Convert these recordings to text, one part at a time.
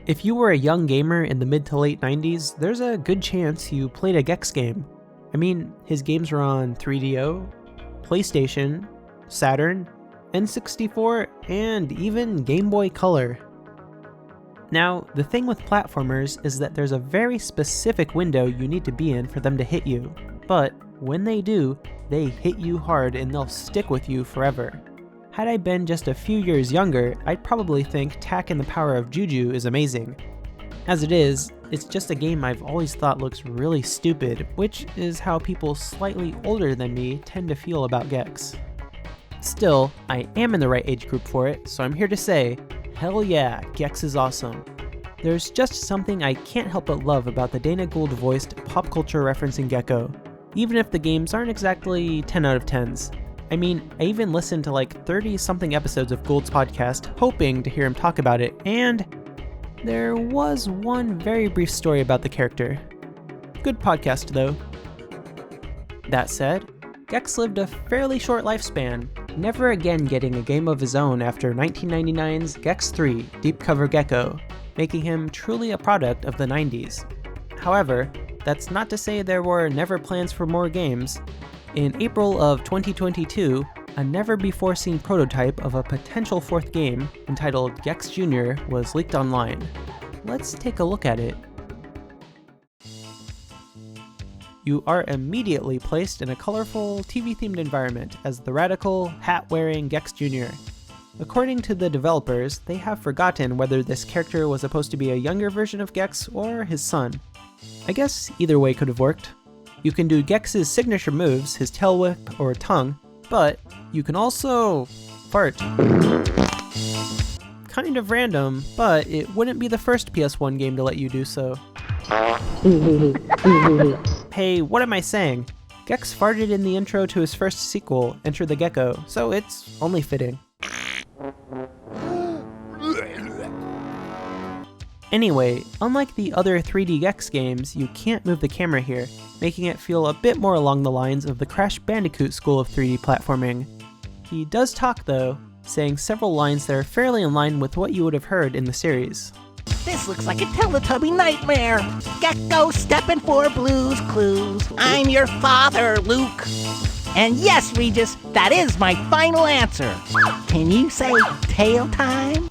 If you were a young gamer in the mid to late 90s, there's a good chance you played a Gex game. I mean, his games were on 3DO, PlayStation, Saturn, N64, and even Game Boy Color. Now, the thing with platformers is that there's a very specific window you need to be in for them to hit you, but when they do, they hit you hard and they'll stick with you forever. Had I been just a few years younger, I'd probably think Tak and the Power of Juju is amazing. As it is, it's just a game I've always thought looks really stupid, which is how people slightly older than me tend to feel about Gex. Still, I am in the right age group for it, so I'm here to say, hell yeah, Gex is awesome. There's just something I can't help but love about the Dana Gould voiced pop culture referencing Gecko, even if the games aren't exactly 10 out of 10s. I mean, I even listened to like 30-something episodes of Gould's podcast, hoping to hear him talk about it, and there was one very brief story about the character. Good podcast though. That said, Gex lived a fairly short lifespan, never again getting a game of his own after 1999's Gex 3 Deep Cover Gecko, making him truly a product of the 90s. However, that's not to say there were never plans for more games. In April of 2022, a never-before-seen prototype of a potential fourth game, entitled Gex Jr., was leaked online. Let's take a look at it. You are immediately placed in a colorful, TV-themed environment as the radical, hat-wearing Gex Jr. According to the developers, they have forgotten whether this character was supposed to be a younger version of Gex or his son. I guess either way could have worked. You can do Gex's signature moves, his tail whip or tongue, but you can also fart. Kind of random, but it wouldn't be the first PS1 game to let you do so. Hey, what am I saying? Gex farted in the intro to his first sequel, Enter the Gecko, so it's only fitting. Anyway, unlike the other 3D Gex games, you can't move the camera here, making it feel a bit more along the lines of the Crash Bandicoot school of 3D platforming. He does talk though, saying several lines that are fairly in line with what you would have heard in the series. This looks like a Teletubby nightmare. Gecko stepping for Blue's Clues. I'm your father, Luke. And yes, Regis, that is my final answer. Can you say tail time?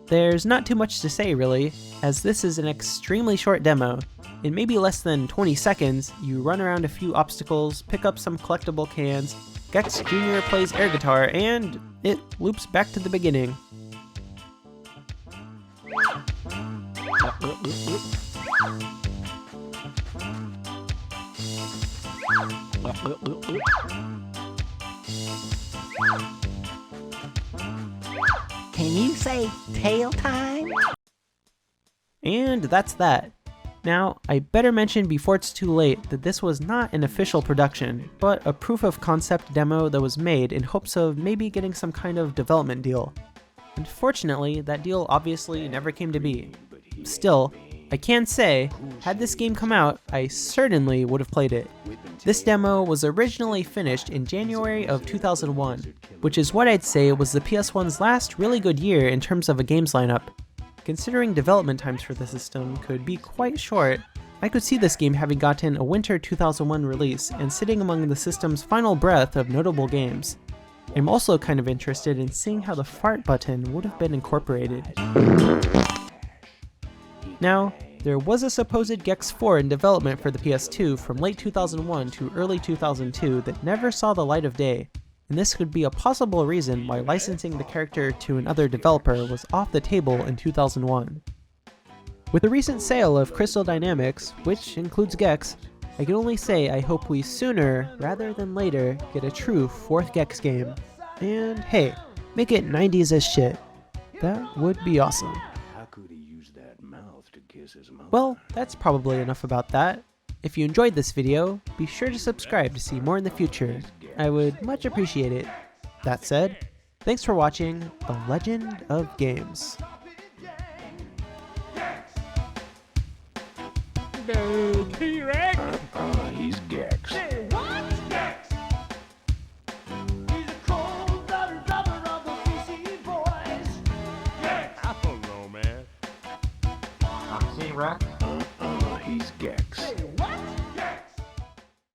There's not too much to say really, as this is an extremely short demo. In maybe less than 20 seconds, you run around a few obstacles, pick up some collectible cans, Gex Jr. plays air guitar, and it loops back to the beginning. Can you say tail time? And that's that. Now, I better mention before it's too late that this was not an official production, but a proof of concept demo that was made in hopes of maybe getting some kind of development deal. Unfortunately, that deal obviously never came to be. Still, I can say, had this game come out, I certainly would have played it. This demo was originally finished in January of 2001, which is what I'd say was the PS1's last really good year in terms of a games lineup. Considering development times for the system could be quite short, I could see this game having gotten a winter 2001 release and sitting among the system's final breath of notable games. I'm also kind of interested in seeing how the fart button would have been incorporated. Now, there was a supposed Gex 4 in development for the PS2 from late 2001 to early 2002 that never saw the light of day, and this could be a possible reason why licensing the character to another developer was off the table in 2001. With the recent sale of Crystal Dynamics, which includes Gex, I can only say I hope we sooner, rather than later, get a true fourth Gex game. And hey, make it 90s as shit. That would be awesome. Well, that's probably enough about that. If you enjoyed this video, be sure to subscribe to see more in the future. I would much appreciate it. That said, thanks for watching The Legend of Games. No, T-Rex! He's Gex. Hey, what? Gex! He's a cold-blooded lover of the BC boys. Gex! I don't know, man. Rack? He's Gex.